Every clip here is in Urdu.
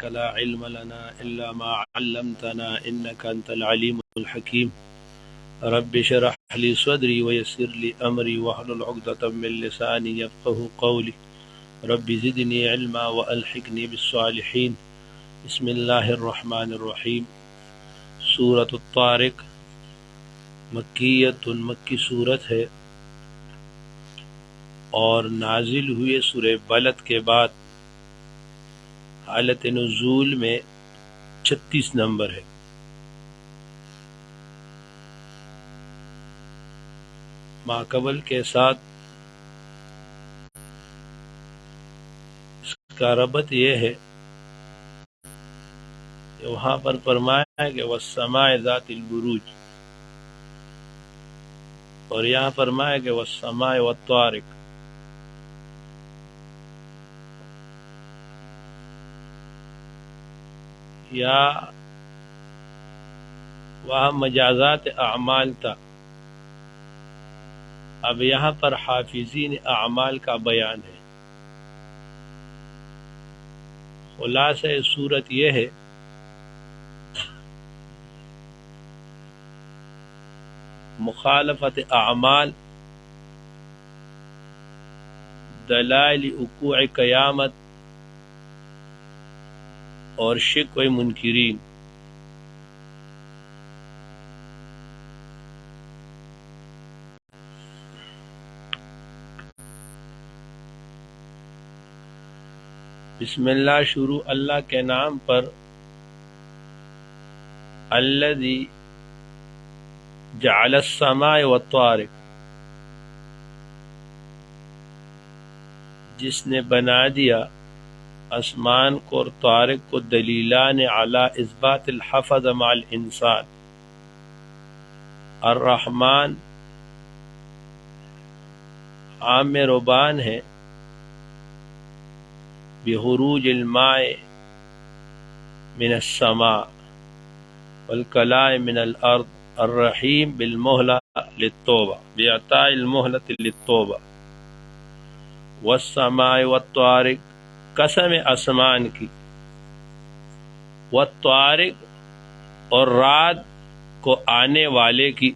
لا علم لنا إلا ما علمتنا إنك أنت العليم الحكيم رب اشرح لي صدري ويسر لي أمري واحلل عقدة من لساني يفقهوا قولي رب زدني علما وألحقني بالصالحين بسم اللہ الرحمن الرحیم۔ سورۃ الطارق مکیۃ مکی صورت ہے اور نازل ہوئے سورہ بلد کے بعد حالت نزول میں 36 نمبر ہے۔ ماقبل کے ساتھ اس کا ربط یہ ہے کہ وہاں پر فرمایا ہے کہ والسماء ذات البروج، اور یہاں فرمایا کہ والسماء والطارق۔ یا وہاں مجازات اعمال تھا، اب یہاں پر حافظین اعمال کا بیان ہے۔ خلاصہ صورت یہ ہے مخالفت اعمال دلائل وقوع قیامت اور شک و منکرین۔ بسم اللہ، شروع اللہ کے نام پر، الذی جعل السماء والطارق، جس نے بنا دیا آسمان کو اور طارق کو دلیلان علی اثبات الحفظ مع الانسان۔ الرحمن عام ربان ہے بخروج الماء من السماء والکلاء من الارض، الرحیم بالمہلہ للتوبہ، باعطاء المہلۃ للتوبہ۔ والسماء والطارق، قسم آسمان کی، والطارق اور رات کو آنے والے کی،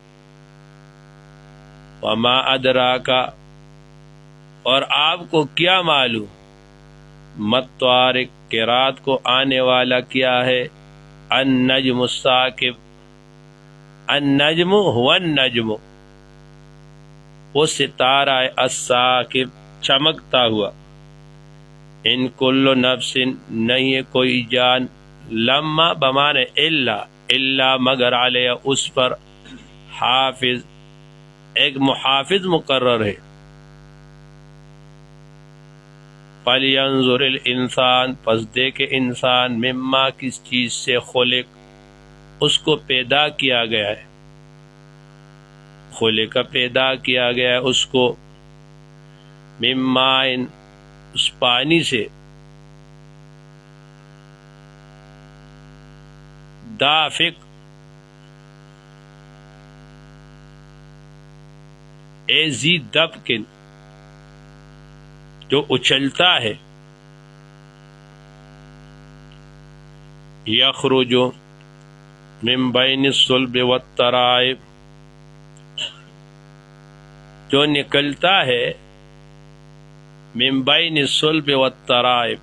وما ادراکا اور آپ کو کیا معلوم، مطارق کہ رات کو آنے والا کیا ہے، النجم الثاقب، النجم هو النجم، وہ ستارہ الثاقب چمکتا ہوا۔ ان کل نفس، نہیں ہے کوئی جان، لما بمانے الا مگر علیہ اس پر، حافظ ایک محافظ مقرر ہے۔ فَلْيَنْظُرِ الْإِنسان، پس دیکھے انسان، مما کس چیز سے، خلق اس کو پیدا کیا گیا ہے، خلق پیدا کیا گیا ہے اس کو، مما اس پانی سے، دافق اے ذی دفقن جو اچھلتا ہے، یخرج من بین الصلب والترائب جو نکلتا ہے، من بین الصلب والترائب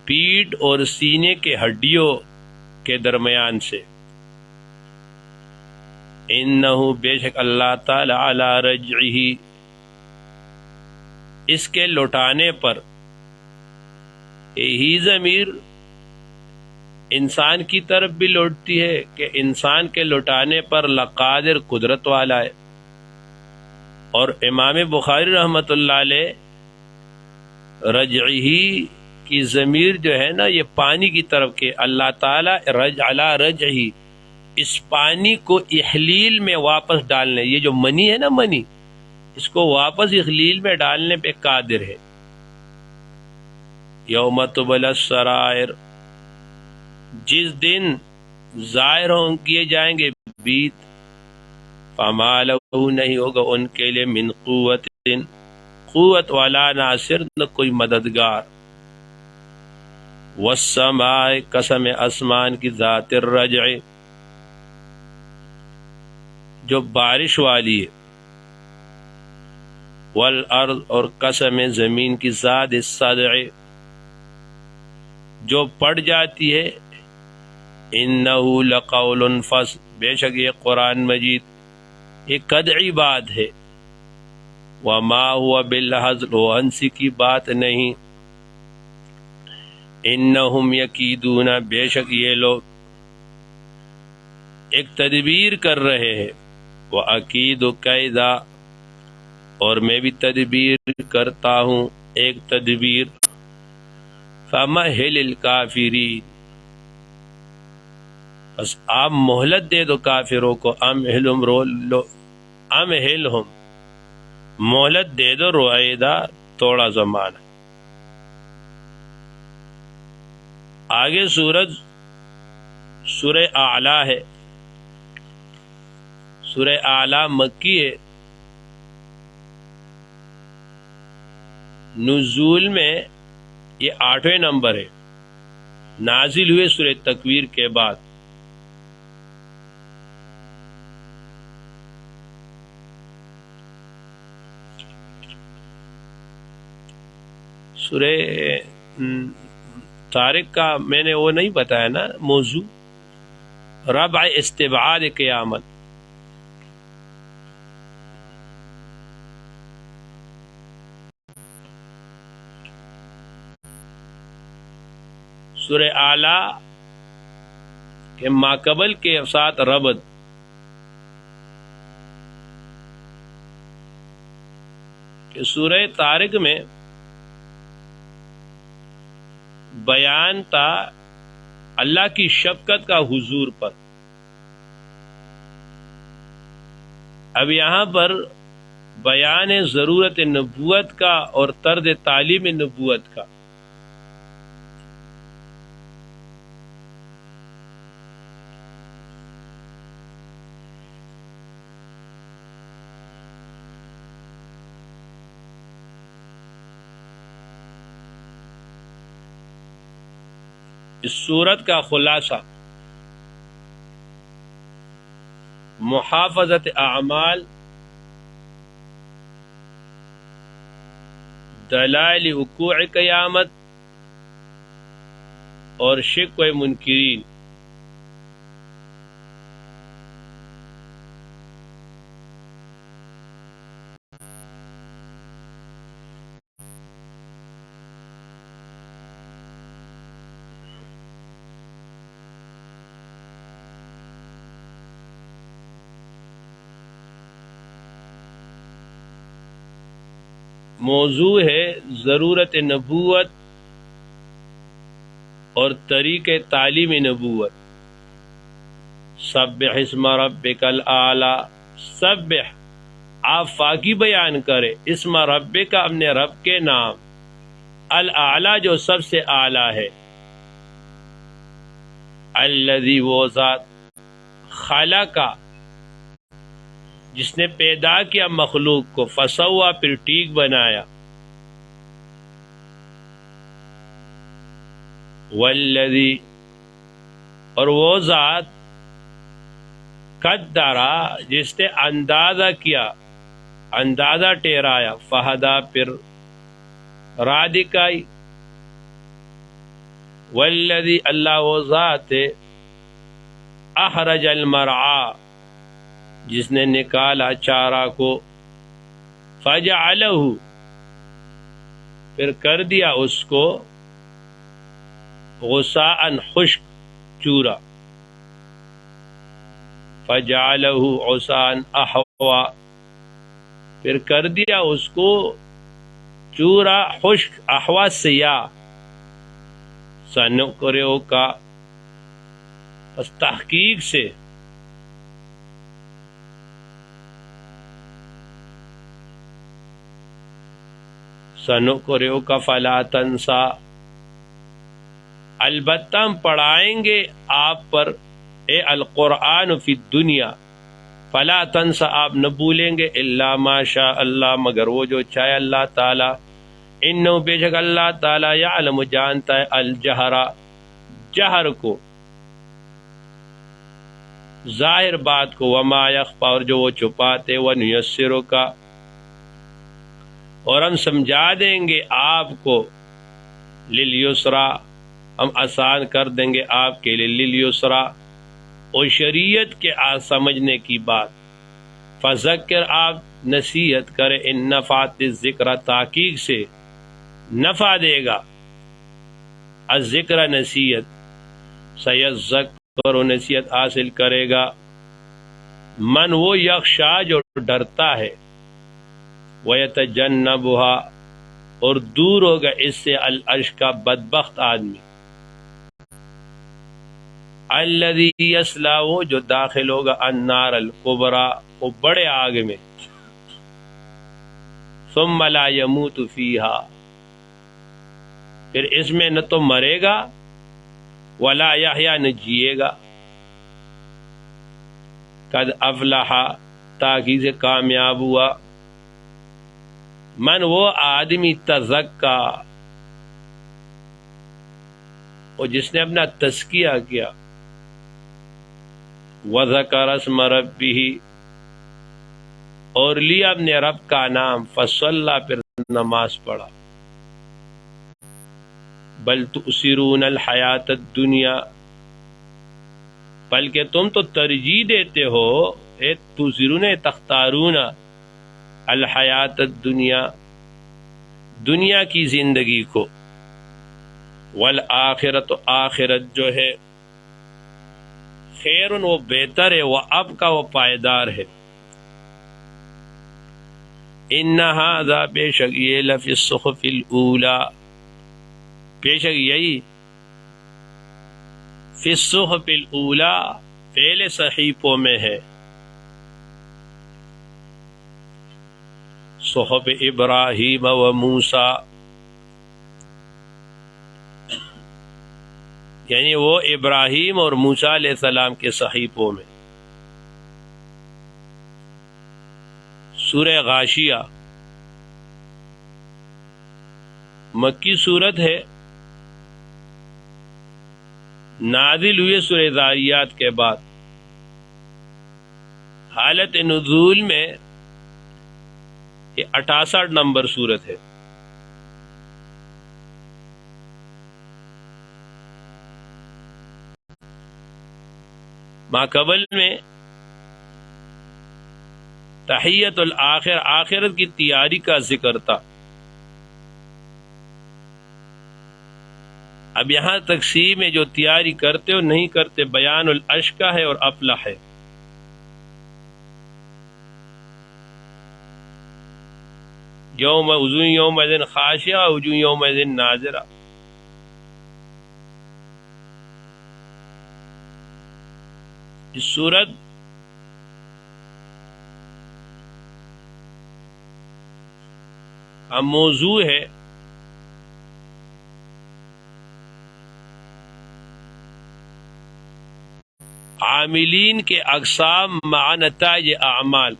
پیٹھ اور سینے کے ہڈیوں کے درمیان سے، انہ بے شک اللہ تعالی علی رجعہ اس کے لوٹانے پر، یہی ضمیر انسان کی طرف بھی لوٹتی ہے کہ انسان کے لوٹانے پر لقادر قدرت والا ہے۔ اور امام بخاری رحمۃ اللہ علیہ رجعہ کی ضمیر جو ہے نا، یہ پانی کی طرف کے اللہ تعالی علی رجعہ اس پانی کو احلیل میں واپس ڈالنے، یہ جو منی ہے نا، منی اس کو واپس احلیل میں ڈالنے پہ قادر ہے۔ یوم تبلی السرائر، جس دن ظاہر ہوں کیے جائیں گے بیت، فما لہ نہیں ہوگا ان کے لیے من قوت، قوت والا ناصر، نہ کوئی مددگار، والسماء قسم آسمان کی ذات الرجع جو بارش والی ہے، والارض اور قسم زمین کی ذات الصدع جو پڑ جاتی ہے، انہ لقول فصل بے شک یہ قرآن مجید یہ قدعی بات ہے، وما ہوا بالہزل وہ ہنسی کی بات نہیں، انہم یکیدون بے شک یہ لوگ ایک تدبیر کر رہے ہیں، وَأَكِيدُ كَيْدًا اور میں بھی تدبیر کرتا ہوں ایک تدبیر، فَمَهِّلِ الْكَافِرِينَ بس آپ مہلت دے دو کافروں کو، امہلہم مہلت دے دو رویدا تھوڑا زمانہ۔ آگے سورہ اعلیٰ ہے، سورہ اعلیٰ مکی ہے، نزول میں یہ 8ویں نمبر ہے، نازل ہوئے سورہ تکویر کے بعد۔ سورہ طارق کا میں نے وہ نہیں بتایا نا موضوع، ربع استبعاد قیامت۔ سورہ اعلیٰ کے ماقبل کے ساتھ ربط، کہ سورہ طارق میں بیان تھا اللہ کی شفقت کا حضور پر، اب یہاں پر بیان ہے ضرورت نبوت کا اور طرز تعلیم نبوت کا۔ اس صورت کا خلاصہ محافظت اعمال، دلائل وقوع قیامت اور شک و منکرین۔ موضوع ہے ضرورت نبوت اور طریق تعلیم نبوت۔ سبح اسم ربک الاعلی، سبح آپ فاقی بیان کرے، اسم ربک اپنے رب کے نام، الاعلی جو سب سے اعلی ہے، الذی وہ ذات، خلق جس نے پیدا کیا مخلوق کو، فسوا پھر ٹھیک بنایا، والذی اور وہ ذات، قدرا جس نے اندازہ کیا، اندازہ ٹھہرایا، فہدا پھر راہ دکھائی، والذی اللہ وہ ذات ہے، اخرج المرعا جس نے نکالا چارہ کو، فجعلہ پھر کر دیا اس کو، غثاء خشک چورا، فجعلہ غثاء احوا پھر کر دیا اس کو چورا خشک، احوا سیاہ، سنقرئو کا بس تحقیق سے سنقرئو کا فلا تنسا البتہ ہم پڑھائیں گے آپ پر، اے القرآن فی الدنیا، فلا تنسا آپ نہ بھولیں گے، الا ما شاء اللہ مگر وہ جو چاہے اللہ تعالی، انہو بے شک اللہ تعالی یعلم جانتا ہے الجہرا جہر کو، ظاہر بات کو، وما یخفا اور جو وہ چھپاتے، ونیسرک اور ہم سمجھا دیں گے آپ کو، للیسرا ہم آسان کر دیں گے آپ کے لیے، للیسرا اور شریعت کے سمجھنے کی بات، فذکر آپ نصیحت کرے، ان نفعت الذکر تحقیق سے نفع دے گا الذکر نصیحت، سیذکر نصیحت حاصل کرے گا من وہ یخشا جو ڈرتا ہے، وَيَتَجَنَّبُهَا اور دور ہوگا اس سے الاشقى بدبخت آدمی، الذی یصلی وہ جو داخل ہوگا النار الکبریٰ وہ بڑے آگ میں، ثم لا يموت فیہا پھر اس میں نہ تو مرے گا، ولا یحییٰ نہ جیے گا، قد افلح تاکہ سے کامیاب ہوا، من وہ آدمی تزکا اور جس نے اپنا تزکیہ کیا، وذکر اسم ربہ اور لیا اپنے رب کا نام، فصلی پھر نماز پڑھا، بل تؤثرون الحیات الدنیا بلکہ تم تو ترجیح دیتے ہو، تؤثرون تختارون الحیات الدنیا دنیا کی زندگی کو، والآخرت آخرت جو ہے، خیر وہ بہتر ہے، وہ اب کا وہ پائیدار ہے، ان ھذا بے شک یہ لفی الصحف الاولی بے شک یہی فی الصحف الاولی پہلے صحیفوں میں ہے، صحف ابراہیم و موسیٰ یعنی وہ ابراہیم اور موسیٰ علیہ السلام کے صحیفوں میں۔ سورہ غاشیہ مکی صورت ہے، نازل ہوئی سورہ ذاریات کے بعد، حالت نزول میں یہ 68 نمبر صورت ہے۔ ماقبل میں تحیت الآخر آخرت کی تیاری کا ذکر تھا، اب یہاں تقسیم میں جو تیاری کرتے اور نہیں کرتے بیان الاشقى ہے اور افلح ہے۔ یوم وجوہ یومئذ خاشعہ وجوہ یومئذ ناظرہ، اس صورت کا موضوع ہے عاملین کے اقسام مع نتائج اعمال۔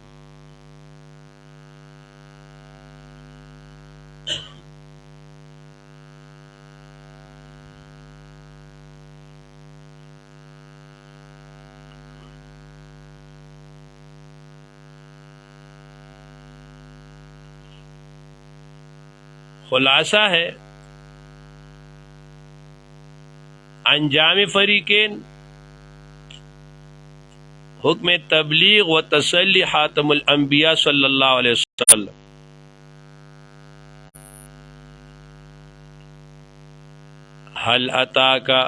خلاصہ ہے انجام فریقین، حکم تبلیغ و تسلی خاتم الانبیاء صلی اللہ علیہ وسلم، حل اتاکا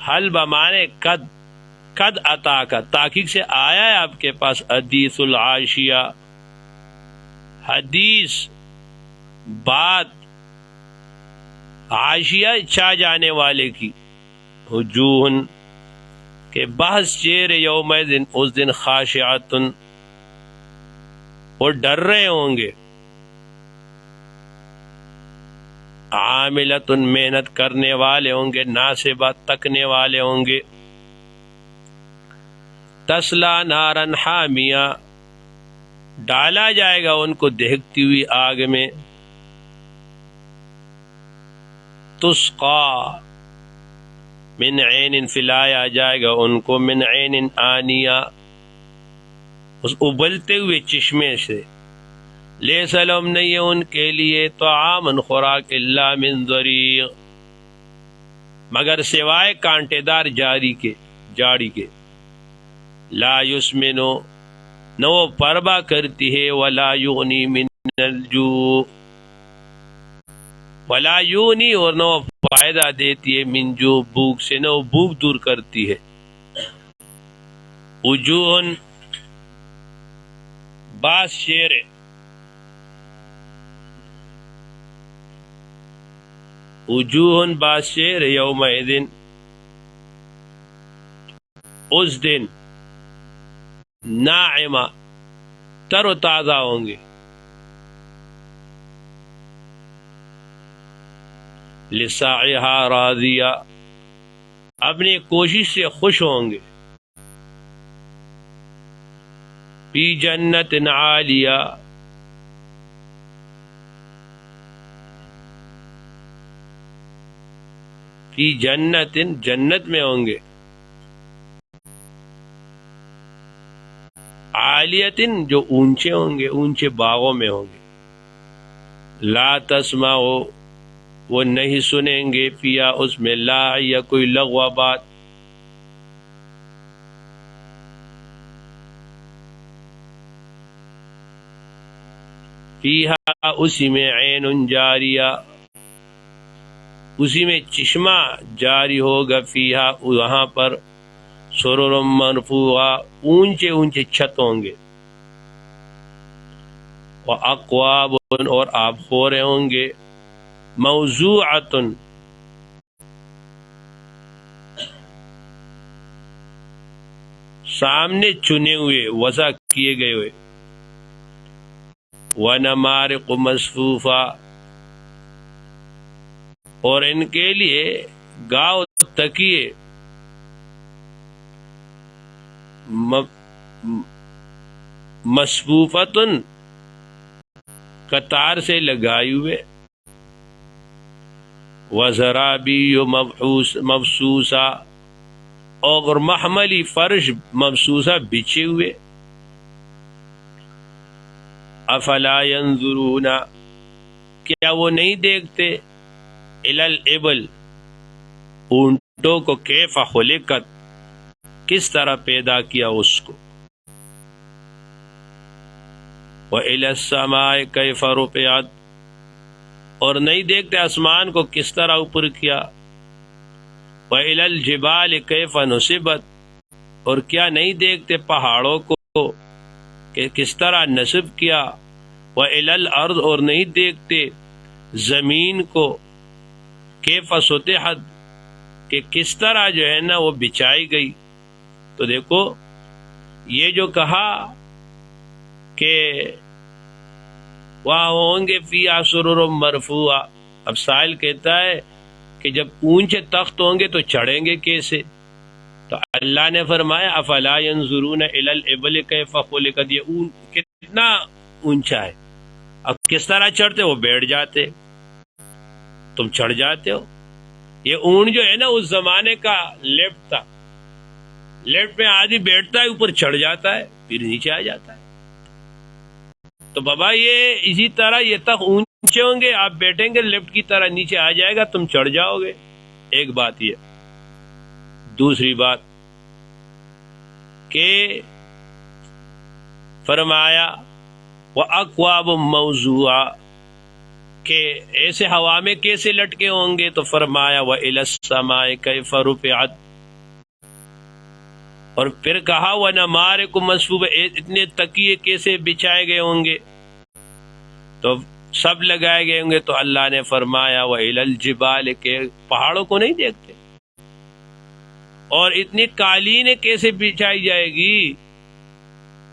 حل بمانے قد، قد اتاکا تحقیق سے آیا ہے آپ کے پاس، حدیث العاشیہ حدیث بات عاشیہ چھا جانے والے کی، وجوہن کہ بحث چہرے یومئذ اس دن خاشعۃ وہ ڈر رہے ہوں گے، عاملۃ محنت کرنے والے ہوں گے، ناصبہ تکنے والے ہوں گے، تسلا نارا حامیہ ڈالا جائے گا ان کو دہکتی ہوئی آگ میں، تسقا من عین، پلایا جائے گا ان کو من عین آنیہ، اس ابلتے ہوئے چشمے سے، لیس لہم نہیں ہے ان کے لیے طعام خوراک الا من ضریع، مگر سوائے کانٹے دار جاڑی کے، لا یسمنو نہ وہ پربا کرتی ہے، ولا یغنی من الجوع، ولا یغنی اور نہ وہ فائدہ دیتی ہے من جو بھوک سے، نہ وہ بھوک دور کرتی ہے۔ وجوہ بعض شعر ہے، وجوہ بعض شعر یومئذ، اس دن ناعمہ تر و تازہ ہوں گے، لسعیہا راضیہ اپنی کوشش سے خوش ہوں گے، فی جنت عالیہ فی جنت جنت میں ہوں گے، عالیتن جو اونچے ہوں گے، اونچے باغوں میں ہوں گے، لا تسمع وہ نہیں سنیں گے، فیا اس میں لا یا کوئی لغو بات، فیہا اسی میں عین جاریہ اسی میں چشمہ جاری ہوگا، فیہا وہاں پر سرر مرفوعہ اونچے اونچے چھت ہوں گے، واقواب اور آب خورے ہوں گے، موضوعۃ سامنے چنے ہوئے، وضع کیے گئے ہوئے، ونمارق مصفوفہ اور ان کے لیے گاؤ تکیے مصفوفتن قطار سے لگائے ہوئے، وزرابی مبسوسہ اور محملی فرش مبسوسہ بچھے ہوئے، افلا ينظرون کیا وہ نہیں دیکھتے، الی الابل اونٹوں کو، کیف خلقت کس طرح پیدا کیا اس کو، وإلی السماء کیف رفعت اور نہیں دیکھتے آسمان کو کس طرح اوپر کیا، وإلی الجبال کیف نصبت اور کیا نہیں دیکھتے پہاڑوں کو کہ کس طرح نصب کیا، وإلی الارض اور نہیں دیکھتے زمین کو کیف سطحت کہ کس طرح جو ہے نا وہ بچائی گئی۔ تو دیکھو یہ جو کہا کہ وہاں ہوں گے فی سرر مرفوعہ، اب سائل کہتا ہے کہ جب اونچے تخت ہوں گے تو چڑھیں گے کیسے، تو اللہ نے فرمایا افلا ينظرون الی الابل کیف خلقت، یہ کتنا اونچا ہے، اب کس طرح چڑھتے، وہ بیٹھ جاتے، تم چڑھ جاتے ہو۔ یہ اونٹ جو ہے نا اس زمانے کا لیفٹ تھا، لیفٹ میں آدمی بیٹھتا ہے اوپر چڑھ جاتا ہے پھر نیچے آ جاتا ہے، تو بابا یہ اسی طرح یہ تک اونچے ہوں گے، آپ بیٹھیں گے لیفٹ کی طرح نیچے آ جائے گا، تم چڑھ جاؤ گے، ایک بات یہ۔ دوسری بات کہ فرمایا وَأَكْوَابٌ مَوْضُوعَةٌ کہ ایسے ہوا میں کیسے لٹکے ہوں گے، تو فرمایا وَإِلَى السَّمَاءِ كَيْفَ رُفِعَتْ اور پھر کہا وَنَمَارِقُ مَصْفُوفَةٌ اتنے تکیے کیسے بچھائے گئے ہوں گے، تو سب لگائے گئے ہوں گے، تو اللہ نے فرمایا وَإِلَى الْجِبَالِ کہ پہاڑوں کو نہیں دیکھتے، اور اتنی قالینیں کیسے بچھائی جائے گی،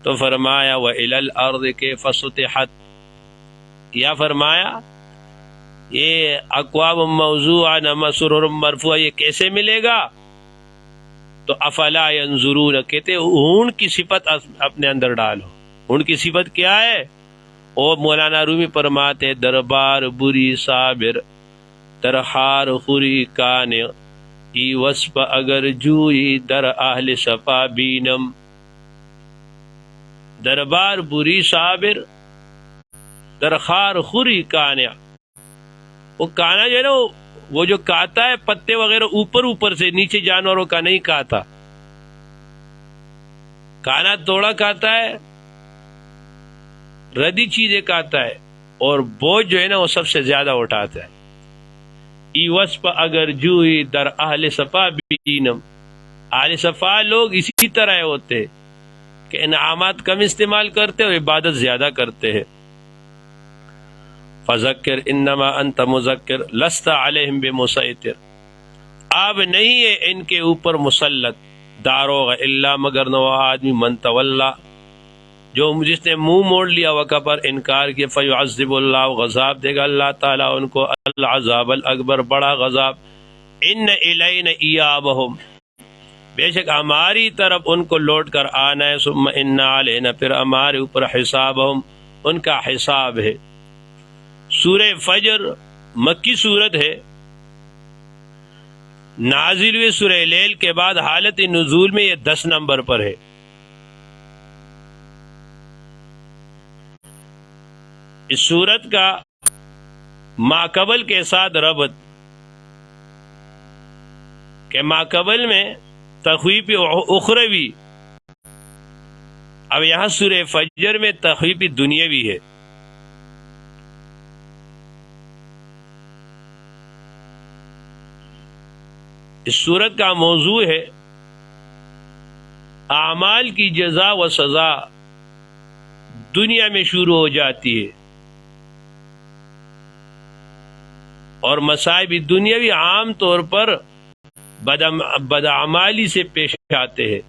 تو فرمایا وَإِلَى الْأَرْضِ كَيْفَ سُطِحَتْ یا فرمایا یہ اکواب موضوعہ سرر مرفوعہ یہ کیسے ملے گا، تو افلا ينظرون کہتے اونٹ کی صفت اپنے اندر ڈالو، اونٹ کی صفت کیا ہے، وہ مولانا رومی فرماتے دربار بری صابر در خار خوری کان ای وصف اگر جوئی در اہل صفا بینم. دربار بری صابر در خار خوری کانیا. وہ کانا جو ہے نا وہ جو کاتا ہے پتے وغیرہ اوپر اوپر سے، نیچے جانوروں کا نہیں کاتا. کانا توڑا کھاتا ہے، ردی چیزیں کھاتا ہے، اور بوجھ جو ہے نا وہ سب سے زیادہ اٹھاتا ہے. ای وصف اگر جوئی در اہل صفا بینم. اہل صفا لوگ اسی طرح ہوتے کہ انعامات کم استعمال کرتے اور عبادت زیادہ کرتے ہیں. فذکر انما انت مذکر لست علیہم بمسیطر. اب نہیں ہے ان کے اوپر مسلط داروغ الا مگر نو آدمی من تولا جو جس نے منہ موڑ لیا وقع پر انکار کیا. فیعذب اللہ غضاب دے گا اللہ تعالیٰ ان کو العذاب الاکبر بڑا غضاب. ان الینا ایابہم بے شک ہماری طرف ان کو لوٹ کر آنا ہے. ثم ان علینا پھر ہمارے اوپر حسابہم ان کا حساب ہے. سورہ فجر مکی صورت ہے، نازل ہوئے سورہ لیل کے بعد حالت نزول میں یہ 10 نمبر پر ہے. اس سورت کا ماقبل کے ساتھ ربط کہ ماقبل میں تخویف اخروی، اب یہاں سورہ فجر میں تخویف دنیاوی ہے. اس سورت کا موضوع ہے اعمال کی جزا و سزا دنیا میں شروع ہو جاتی ہے، اور مصائب دنیاوی عام طور پر بدعمالی سے پیش آتے ہیں.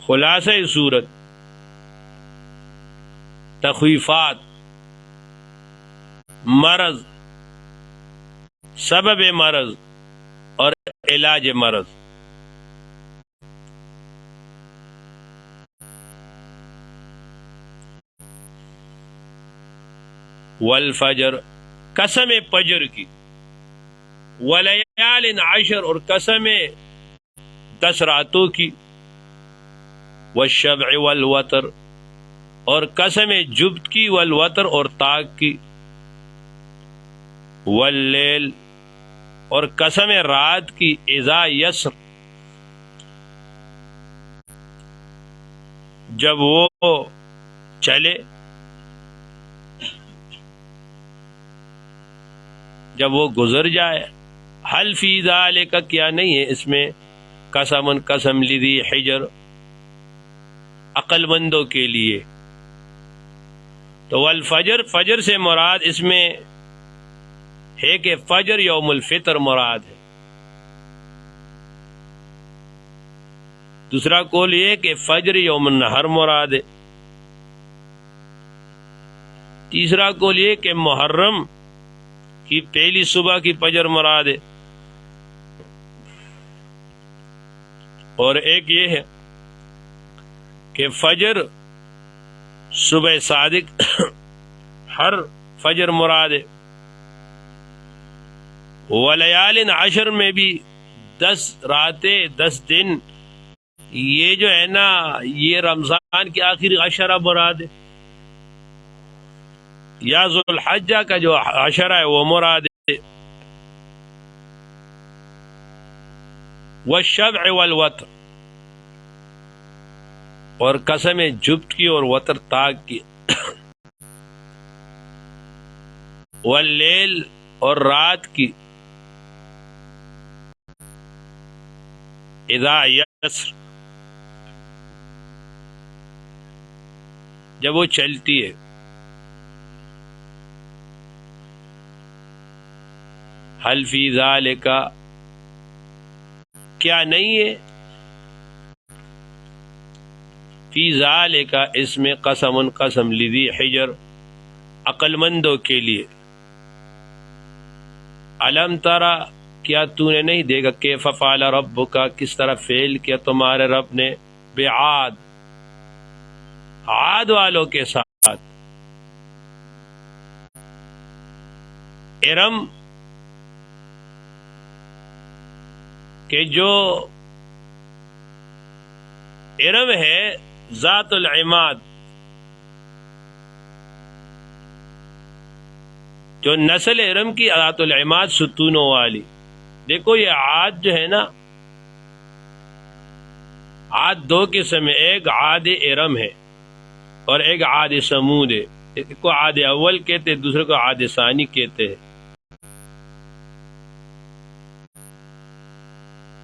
خلاصہ صورت تخویفات، مرض، سبب مرض اور علاج مرض. والفجر قسم فجر کی، ولیال عشر اور قسم 10 راتوں کی، والشبع والوتر اور قسم جبت کی، والوتر اور طاق کی، واللیل اور قسم رات کی، اذا یسر جب وہ چلے، جب وہ گزر جائے. حل فی ذالک کیا نہیں ہے اس میں قسم لذی حجر عقل مندوں کے لیے. تو والفجر فجر سے مراد اس میں ہے کہ فجر یوم الفطر مراد ہے. دوسرا قول یہ کہ فجر یوم النحر مراد ہے. تیسرا قول یہ کہ محرم کی پہلی صبح کی فجر مراد ہے. اور ایک یہ ہے کہ فجر صبح صادق ہر فجر مراد ہے. ولیال عشر میں بھی 10 راتیں 10 دن، یہ جو ہے نا یہ رمضان کی آخری عشرہ مراد ہے، یا ذوالحجہ کا جو عشرہ ہے وہ مراد ہے. والشبع والوتر اور قسم جبت کی اور وتر طاق کی، واللیل اور رات کی، اذا یسر جب وہ چلتی ہے. حل فی ذالک کیا نہیں ہے فی ذالک اس میں قسم لذی حجر عقل مندوں کے لیے. علم ترى کیا تو نے نہیں دیکھا کیف فعل ربک کس طرح فعل کیا تمہارے رب نے بعاد عاد والوں کے ساتھ. ارم کہ جو ارم ہے ذات العماد، جو نسل ارم کی ذات العماد ستونوں والی. دیکھو یہ عاد جو ہے نا، عاد دو قسم ہے، ایک عاد ارم ہے اور ایک عاد سمود ہے. ایک کو عاد اول کہتے ہیں، دوسرے کو عاد ثانی کہتے ہیں.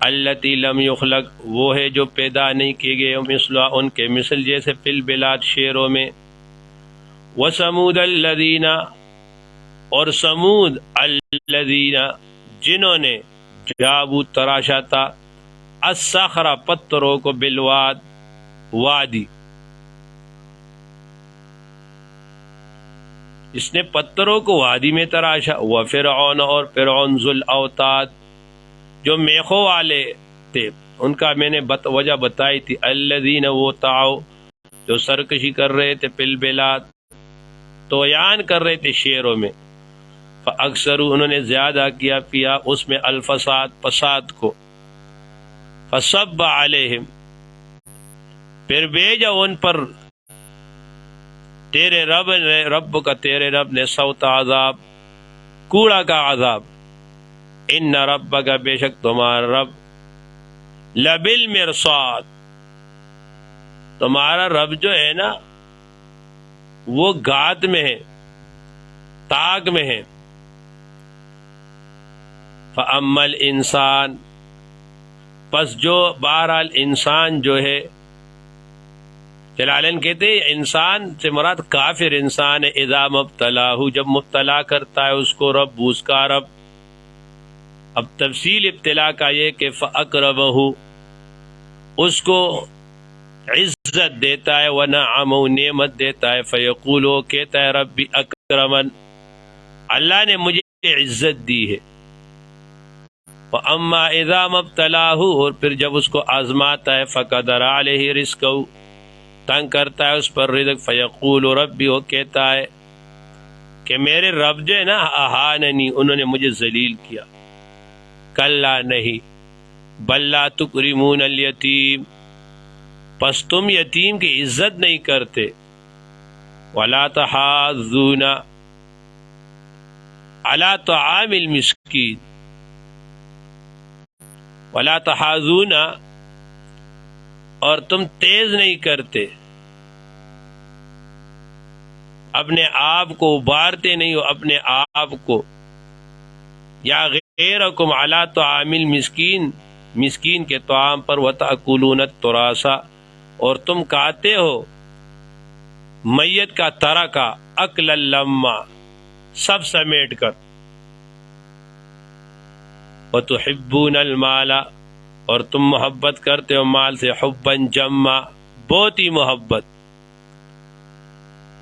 التی لم یخلق وہ ہے جو پیدا نہیں کیے گئے مثلا ان کے مثل جیسے فی البلاد شہروں میں. وثمود الذین اور سمود الذین جنہوں نے جابوا تراشا تھا الصخر پتھروں کو بالواد وادی، اس نے پتھروں کو وادی میں تراشا. وفرعون اور فرعون ذو الاوتاد جو میخوں والے تھے، ان کا میں نے وجہ بتائی تھی. الذین وہ طغوا جو سرکشی کر رہے تھے فی البلاد طغیان کر رہے تھے شہروں میں. فاکثروا انہوں نے زیادہ کیا پیا اس میں الفساد فساد کو. فصب علیہم پھر بھیجا ان پر تیرے رب کا تیرے رب نے صوت عذاب کوڑا کا عذاب. ان ربک بے شک تمہارا رب لبالمرصاد تمہارا رب جو ہے نا وہ گات میں ہے، تاک میں ہے. فاما الانسان پس جو بہرحال انسان جو ہے، جلالین کہتے ہیں انسان سے مراد کافر انسان ہے. اذا مبتلاہ جب مبتلا کرتا ہے اس کو رب اس کا رب. اب تفصیل ابتلا کا یہ کہ فاکرمہ اس کو عزت دیتا ہے، ونعمہ نعمت دیتا ہے. فیقول وہ کہتا ہے ربی اکرمن اللہ نے مجھے عزت دی ہے. واما اذا مبتلاہ اور پھر جب اس کو آزماتا ہے فقدر علیہ رزقہ تنگ کرتا ہے اس پر رزق. فیقول ربی وہ کہتا ہے کہ میرے رب جو ہے نا اہاننی انہوں نے مجھے ذلیل کیا. کلا نہیں بل لا تکرمون الیتیم پس تم یتیم کی عزت نہیں کرتے. ولا تحاضون علی طعام المسکین ولا تحاضون اور تم تیز نہیں کرتے اپنے آپ کو، ابارتے نہیں ہو اپنے آپ کو. یا غیرکم علی طعام المسکین مسکین کے طعام پر. وتأکلون التراث اور تم کھاتے ہو میت کا ترکہ اکلا لما سب سمیٹ کر. وتحبون المال اور تم محبت کرتے ہو مال سے. حبا جما بہت ہی محبت.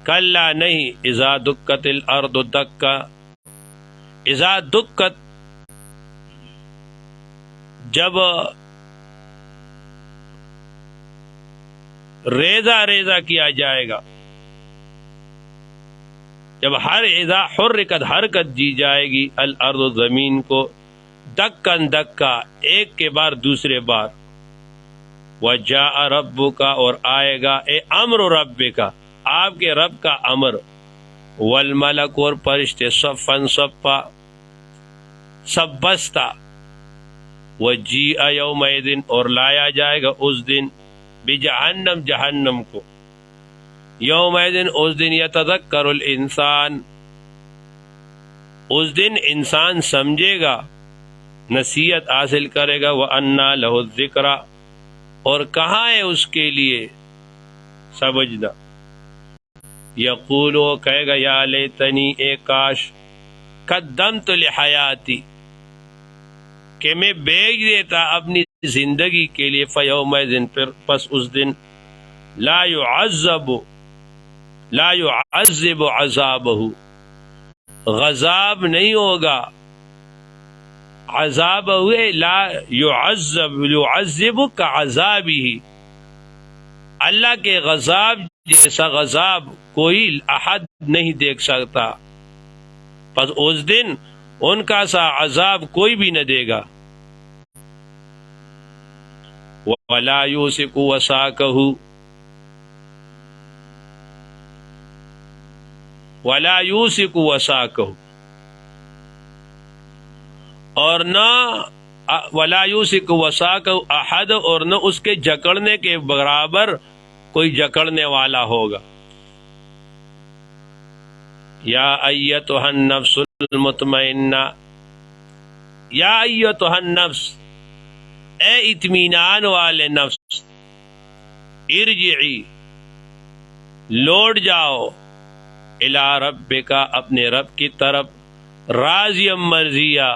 کلا نہیں اذا دکت الارض دکا اذا دکت جب ریزہ ریزہ کیا جائے گا، جب ہر اذا حرکت حرکت دی جائے گی الارض زمین کو دکن دکا ایک کے بعد دوسرے بار. وجاء ربک اور آئے گا اے امر ربک آپ کے رب کا امر. والملک اور فرشتے صفن صفا سب بستہ. وجیء یومئذ اور لایا جائے گا اس دن بجہنم جہنم کو. یومئذ اس دن یتذکر الانسان اس دن انسان سمجھے گا نصیحت حاصل کرے گا. وَأَنَّا لَهُ الذِّكْرَى اور کہاں ہے اس کے لیے سمجھنا. یقول وہ کہے گا یا لیتنی اے کاش قدمت لحیاتی کہ میں بیچ دیتا اپنی زندگی کے لیے. فیومئذ پس اس دن لا يعذب عذابہ غضب نہیں ہوگا عذاب ہوئے لا یعذب کعذابہ، اللہ کے غضب جیسا غضب کوئی احد نہیں دیکھ سکتا، پس اس دن ان کا سا عذاب کوئی بھی نہ دے گا۔ وَلَا يُوثِقُ وَثَاقَهُ، وَلَا يُوثِقُ وَثَاقَهُ، اور نہ وَلَا يُوثِقُ وَثَاقَهُ احد، اور نہ اس کے جکڑنے کے برابر کوئی جکڑنے والا ہوگا۔ یا ایتھا النفس المطمئنہ، یا ایتھا النفس، اے اطمینان والے نفس، ارجعی، لوٹ جاؤ، الی ربک، اپنے رب کی طرف، راضیا مرضیہ،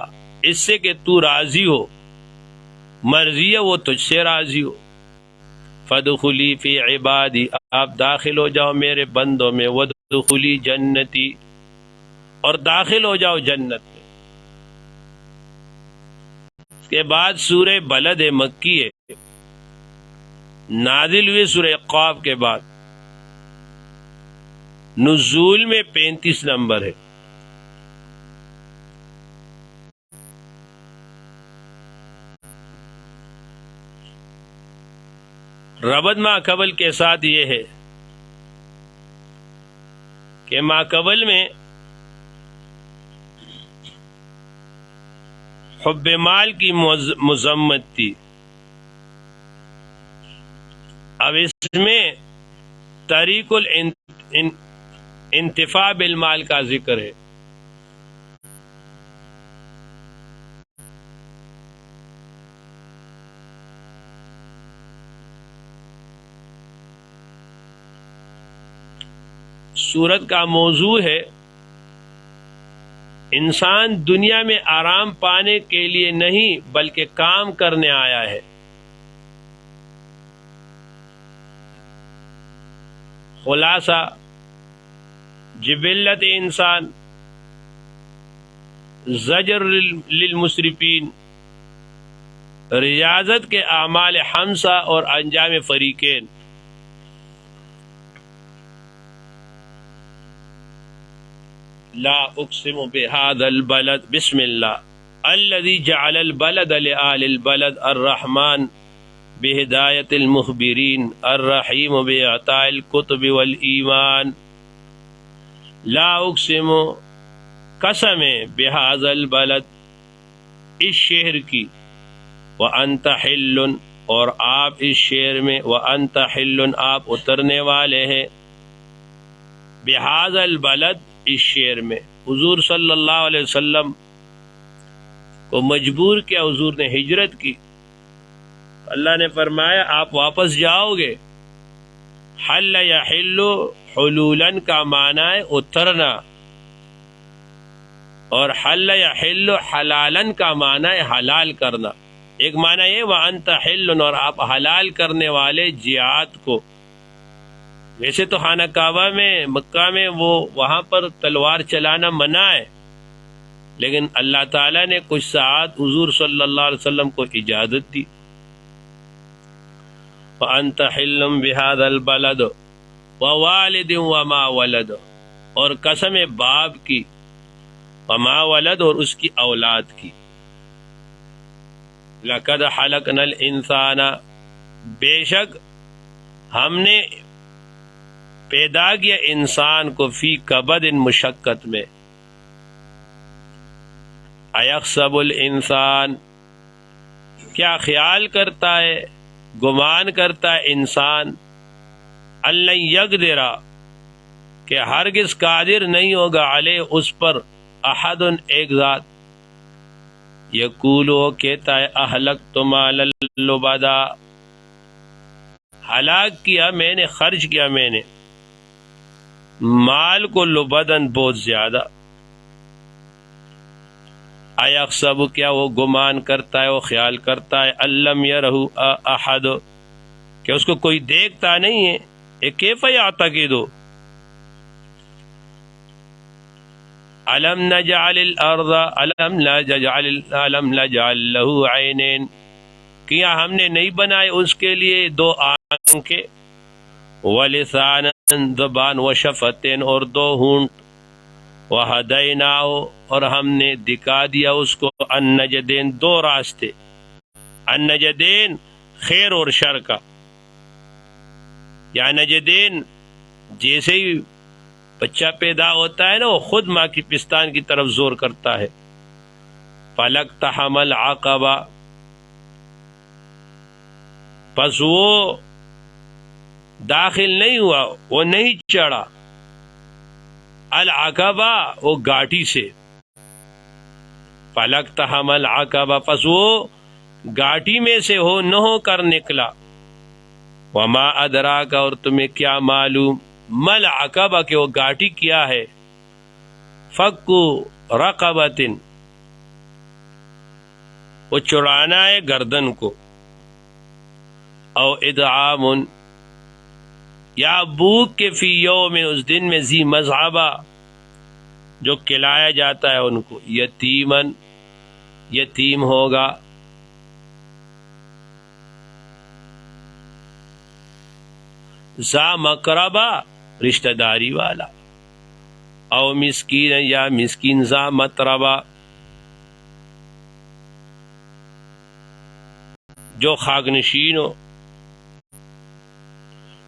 اس سے کہ تو راضی ہو، مرضیہ وہ تجھ سے راضی ہو، فادخلی فی عبادی، آپ داخل ہو جاؤ میرے بندوں میں، وادخلی جنتی، اور داخل ہو جاؤ جنت میں۔ اس کے بعد سورہ بلد مکی ہے، نازل ہوئے سورہ قاف کے بعد، نزول میں 35 نمبر ہے۔ ربط ماقبل کے ساتھ یہ ہے کہ ماقبل میں حب مال کی مذمت تھی، اب اس میں طریق الانتفاع بالمال کا ذکر ہے۔ سورت کا موضوع ہے انسان دنیا میں آرام پانے کے لیے نہیں بلکہ کام کرنے آیا ہے۔ خلاصہ جبلت انسان، زجر للمسرفین، ریاضت کے اعمال خمسہ اور انجام فریقین۔ لا اقسم بهذا البلد، بسم اللہ الذي جعل البلد لآل البلد، الرحمن بہدایت المخبرین، الرحیم بعطاء الکتب والایمان۔ لا اقسم، قسم ہے، بہذا البلد، اس شہر کی، وانت حل، اور آپ اس شہر میں، وانت حل، آپ اترنے والے ہیں، بہذا البلد، اس شہر میں۔ حضور صلی اللہ علیہ وسلم کو مجبور کیا، حضور نے ہجرت کی، اللہ نے فرمایا آپ واپس جاؤ گے۔ حل یحل، حلولن کا معنی ہے اترنا، اور حل یحل حلالن کا معنی ہے حلال کرنا۔ ایک معنی یہ وانت حل، اور آپ حلال کرنے والے جہاد کو۔ ویسے تو خانہ کعبہ میں، مکہ میں، وہاں پر تلوار چلانا منع ہے، لیکن اللہ تعالیٰ نے کچھ ساعت حضور صلی اللہ علیہ وسلم کو اجازت دی۔ وَأَنْتَ حِلٌّ بِهَذَا الْبَلَدِ وَوَالِدٍ وَمَا وَلَدَ، اور قسم باپ کی، وما ولد، اور اس کی اولاد کی۔ لَقَدْ خَلَقْنَا الْإِنسَانَ، بے شک ہم نے پیدا کیا انسان کو، فی کبد، مشقت میں۔ ایحسب الانسان، کیا خیال کرتا ہے، گمان کرتا ہے انسان، اللہ یقدر، کہ ہرگز قادر نہیں ہوگا، علیہ، اس پر، احد، ایک ذات، یقول، وہ کہتا ہے، اہلکت مالا لبدا، ہلاک کیا میں نے، خرچ کیا میں نے مال کو، لبدن، بہت زیادہ۔ ایحسب، کیا وہ گمان کرتا ہے، وہ خیال کرتا ہے، الم یرہ احد، کہ اس کو کوئی دیکھتا نہیں ہے۔ کیف یعتقد، الم نجعل الارض الم نجعل له عینین، کیا ہم نے نہیں بنائے اس کے لیے دو آنکھیں، ولسانا زبان، وشفتین اور دو ہونٹ، وہدیناہ اور ہم نے دکھا دیا اس کو النجدین دو راستے، النجدین خیر اور شر کا، یا نجدین جیسے ہی بچہ پیدا ہوتا ہے نا وہ خود ماں کی پستان کی طرف زور کرتا ہے، فلقتحم العقبہ، پس وہ داخل نہیں ہوا، وہ نہیں چڑھا، العقبہ وہ گاٹی سے، فلقتحم العقبہ پس وہ گاٹی میں سے نہ ہو کر نکلا، وما ادراک اور تمہیں کیا معلوم، مل عقبہ کہ وہ گاٹی کیا ہے، فکو رقبۃ وہ چڑانا ہے گردن کو، او ادعام یا بھوک کے فی یوم اس دن میں، ذی مزعبہ جو کھلایا جاتا ہے ان کو، یتیمن یتیم ہوگا، ذا مقربہ رشتہ داری والا، او مسکین یا مسکین، ذا متربہ جو خاک نشین ہو،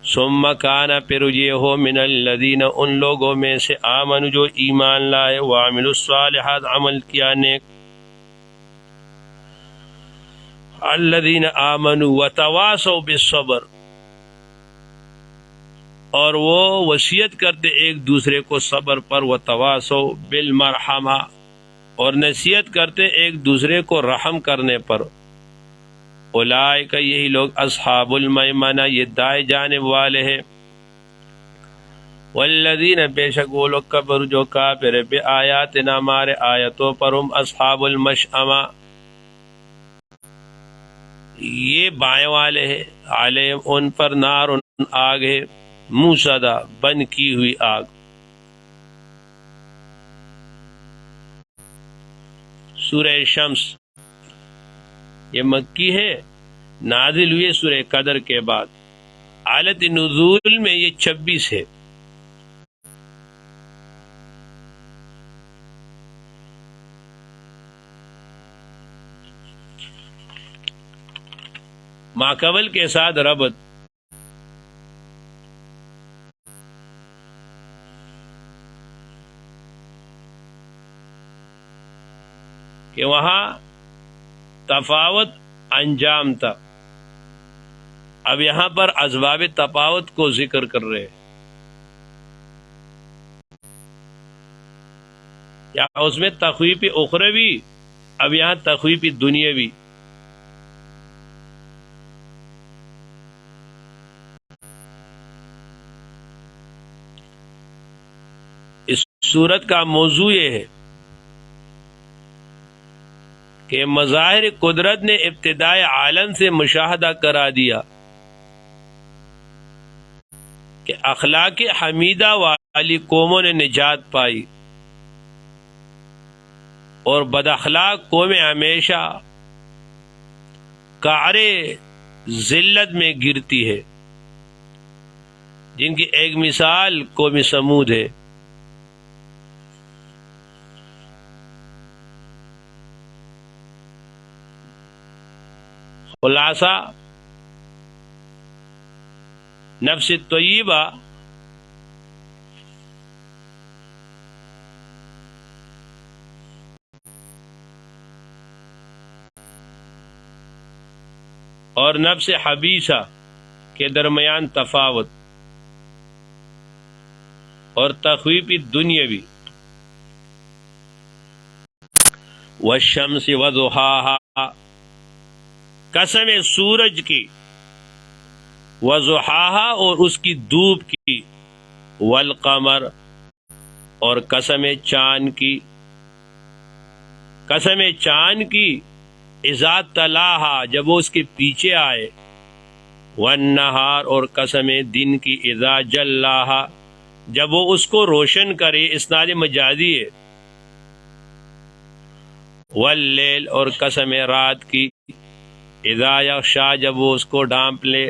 ثم کان پھر یہ ہو من الذین ان لوگوں میں سے، آمن جو ایمان لائے، وعملوا الصالحات عمل کیا نیک، الذین آمنوا وتواصوا بالصبر اور وہ وصیت کرتے ایک دوسرے کو صبر پر، وتواصوا بالمرحمہ اور نصیحت کرتے ایک دوسرے کو رحم کرنے پر، اولئک یہی لوگ اصحاب المیمنہ یہ دائیں جانب والے ہیں، والذین بے شک وہ لوگ کفروا جو کافر بے آیاتنا ہمارے آیتوں پر، ہم اصحاب المشأمہ یہ بائیں والے ہیں، علیہم ان پر نار آگ ہے، موصدہ بند کی ہوئی آگ۔ سورہ شمس یہ مکی ہے، نازل ہوئے سورہ قدر کے بعد، حالت نزول میں یہ 26 ہے۔ ماقبل کے ساتھ ربط، کہ وہاں تفاوت انجام تھا، اب یہاں پر اسباب تفاوت کو ذکر کر رہے ہیں، یا اس میں تخویف اخروی، اب یہاں تخویف دنیاوی۔ اس صورت کا موضوع یہ ہے کہ مظاہر قدرت نے ابتدائے عالم سے مشاہدہ کرا دیا کہ اخلاق حمیدہ والی قوموں نے نجات پائی، اور بد اخلاق قومیں ہمیشہ قعر ذلت میں گرتی ہے، جن کی ایک مثال قوم سمود ہے۔ خلاصہ نفس طیبہ اور نفس حبیثہ کے درمیان تفاوت، اور تخویف دنیاوی، والشمس وضحاہا قسم سورج کی، وضحاہا اور اس کی دھوپ کی، والقمر اور قسم چاند کی، قسم چاند کی اذا تلاہا جب وہ اس کے پیچھے آئے، والنہار اور قسم دن کی اذا جلاہا جب وہ اس کو روشن کرے، اسناد مجازی ہے، واللیل اور قسم رات کی، اذا یغشا جب وہ اس کو ڈھانپ لے،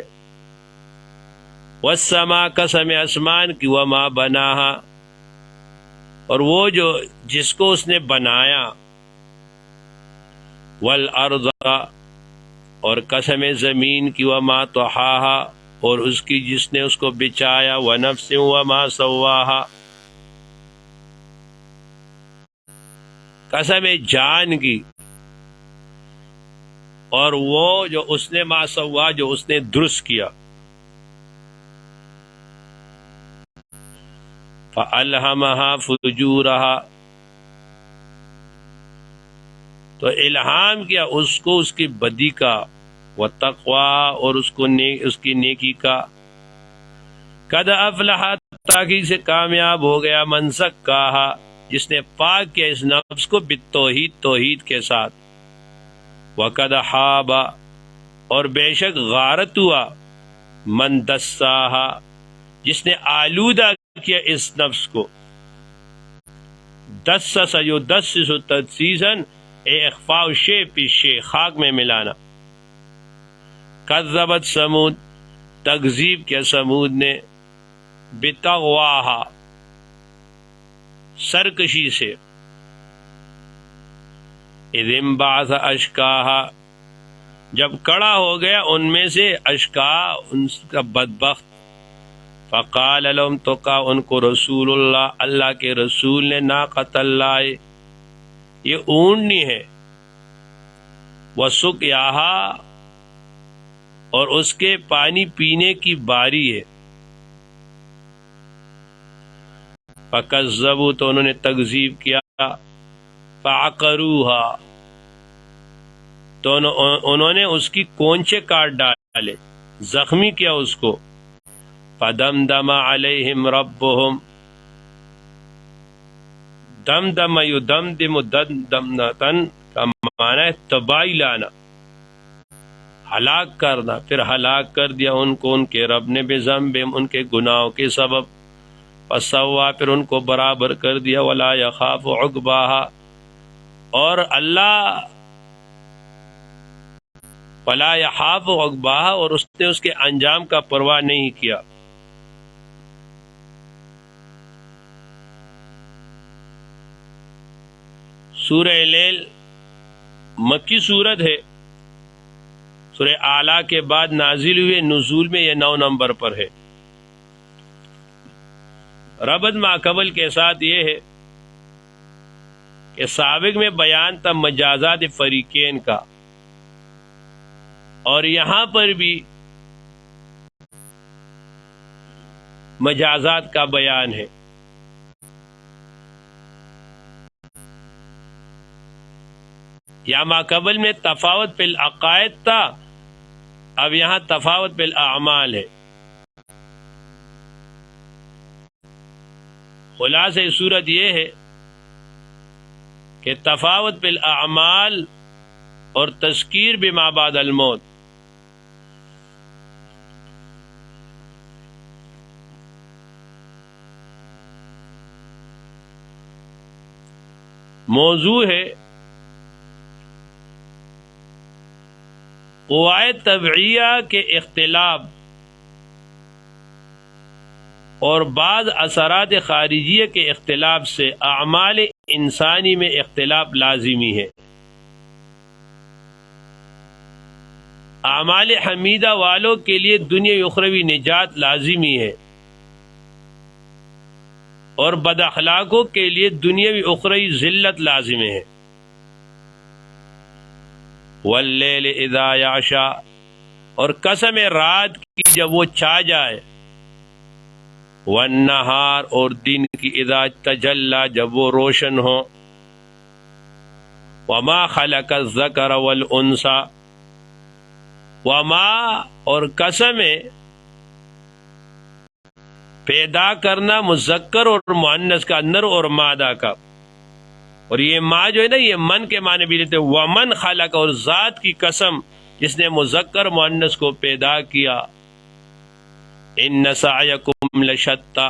والسماء قسم آسمان کی، وما بناہا اور وہ جو جس کو اس نے بنایا، والارض اور قسم زمین کی، وما طحاہا اور اس کی جس نے اس کو بچایا، ونفس وما سواہا قسم جان کی، اور وہ جو اس نے ما سوا جو اس نے درست کیا، فَأَلْهَمَهَا فُجُورَهَا تو الہام کیا اس کو اس کی بدی کا، وَتَقْوَا اور اس کی نیکی کا، قَدْ أَفْلَحَ تاکہ سے کامیاب ہو گیا، مَنْ زَكَّاهَا جس نے پاک کیا اس نفس کو بالتوحید توحید کے ساتھ، وَقَدْ خَابَ اور بے شک غارت ہوا، مَنْ دَسَّاهَا جس نے آلودہ کیا اس نفس کو، دسس یدسس تدسیساً اخفاء الشیء فی الشیء خاک میں ملانا، کذبت سمود تکذیب کیا سمود نے، بتغواہا سرکشی سے، اذ انبعث اشقاہا جب کڑا ہو گیا ان میں سے اشقا ان کا بدبخت، فقال لهم تو کہا ان کو رسول اللہ اللہ کے رسول نے، ناقۃ اللہ یہ اونٹنی ہے، وسقیاہا اور اس کے پانی پینے کی باری ہے، فکذبوا تو انہوں نے تکذیب کیا، فعقروہا تو انہوں نے اس کی کونچے کاٹ ڈالے، زخمی کیا اس کو، فدمدم علیہم ربہم دمدم یدمدم دمدمتن کا معنی ہے تباہی لانا، ہلاک کرنا، پھر ہلاک کر دیا ان کو ان کے رب نے، بذنبہم ان کے گناہوں کے سبب، فسوا پھر ان کو برابر کر دیا، ولا یخاف عقباہا اور اللہ ولا یخاف عقباہا اور اس نے اس کے انجام کا پرواہ نہیں کیا۔ سورہ لیل مکی صورت ہے، سورہ اعلیٰ کے بعد نازل ہوئے، نزول میں یہ 9 نمبر پر ہے۔ ربط ماقبل کے ساتھ یہ ہے کہ سابق میں بیان تھا مجازات فریقین کا، اور یہاں پر بھی مجازات کا بیان ہے۔ یا ماقبل میں تفاوت فی العقائد تھا، اب یہاں تفاوت فی الاعمال ہے۔ خلاصہ صورت یہ ہے کہ تفاوت فی الاعمال اور تذکیر بما بعد الموت، موضوع ہے قواعد طبعیہ کے اختلاف اور بعض اثرات خارجیہ کے اختلاف سے اعمال انسانی میں اختلاف لازمی ہے۔ اعمال حمیدہ والوں کے لیے دنیا اخروی نجات لازمی ہے، اور بد اخلاقوں کے لیے دنیاوی اخروی ذلت لازم ہے۔ واللیل اذا یغشا اور قسم رات کی جب وہ چھا جائے، والنہار اور دن کی اذا تجلی جب وہ روشن ہو، وما خلق الذکر والانثی وما اور قسم پیدا کرنا مذکر اور مؤنث کا، نر اور مادہ کا، اور یہ ماں جو ہے نا یہ من کے معنی بھی لیتے، ومن خلق اور ذات کی قسم جس نے مذکر مؤنث کو پیدا کیا، ان سعیکم لشتی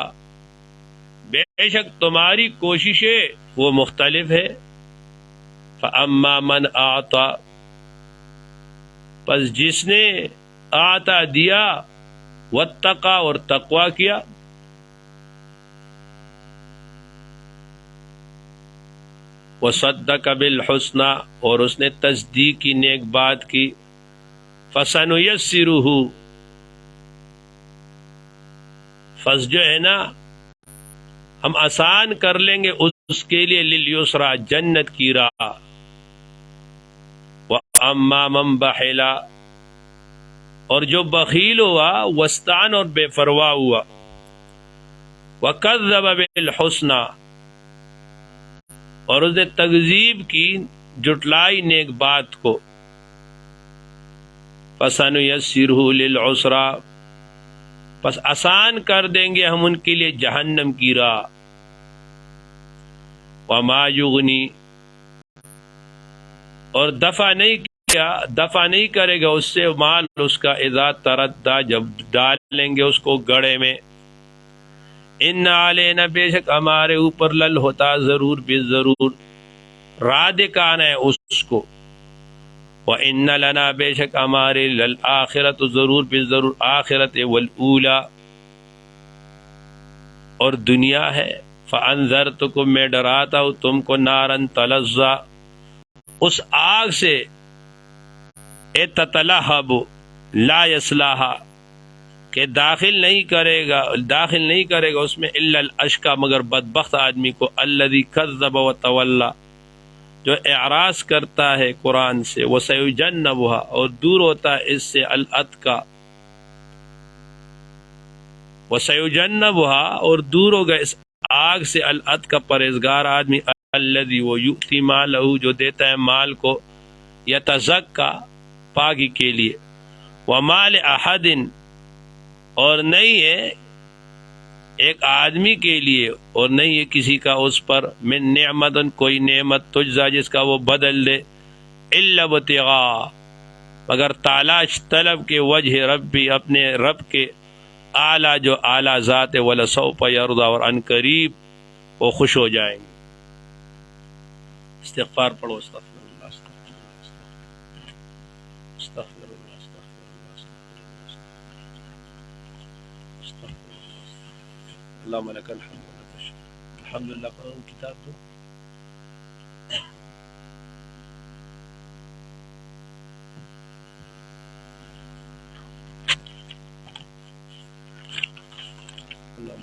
بے شک تمہاری کوششیں وہ مختلف ہے، فاما من اعطا، پس جس نے آتا دیا، واتقا اور تقوی کیا، وصدق بالحسنى اور اس نے تصدیق کی، نیک بات کی، فسنیسرہ، فس جو ہے نا ہم آسان کر لیں گے اس کے لیے، للیسرا جنت کی راہ، واما من بخل اور جو بخیل ہوا، وستعن اور بے پرواہ ہوا، وکذب بالحسنى اور اس نے تکذیب کی، جٹلائی نیک بات کو، فسنیسرہ للعسرى پس آسان کر دیں گے ہم ان کے لیے جہنم کی راہ، وما یغنی اور دفع نہیں کرے گا اس سے مال اس کا، اذا تردى جب ڈالیں گے اس کو گڑھے میں، ان علینا بے شک ہمارے اوپر، لل ہوتا ضرور بے ضرور، راد کانا ہے اس کو، وان لنا بے شک ہمارے، للآخرت ضرور بے ضرور آخرت، والاولی اور دنیا ہے، فانذرتکم میں ڈراتا ہوں تم کو، نارن تلظی اس آگ سے، تتلہب لا یصلاھا کہ داخل نہیں کرے گا اس میں، الا الاشقی مگر بدبخت آدمی کو، الذی کذب وتولی جو اعراض کرتا ہے قرآن سے، وسیجنبھا اور دور ہوتا ہے اس سے، الاتقی وسیجنبھا اور دور ہوگا اس آگ سے، الاتقی پرہیزگار آدمی، الذی وہ یؤتی مالہ جو دیتا ہے مال کو، یتزکی پاکی کے لیے، وما لأحد اور نہیں ہے ایک آدمی کے لیے، اور نہیں ہے کسی کا اس پر، من نعمت کوئی نعمت، تجزا جس کا وہ بدل دے، الا ابتغاء مگر تالاش طلب کے، وجہ ربی اپنے رب کے، اعلیٰ جو اعلیٰ ذات ہے، ولسوف یرضی اور ان قریب وہ خوش ہو جائیں گے۔ استغفار پڑھو، استغفر اللہ، استغفر اللہ، استغفر اللہ، استغفر اللہ، اللہم لک الحمد ولک الشکر، الحمدللہ پڑھو کتاب دو۔ اللہم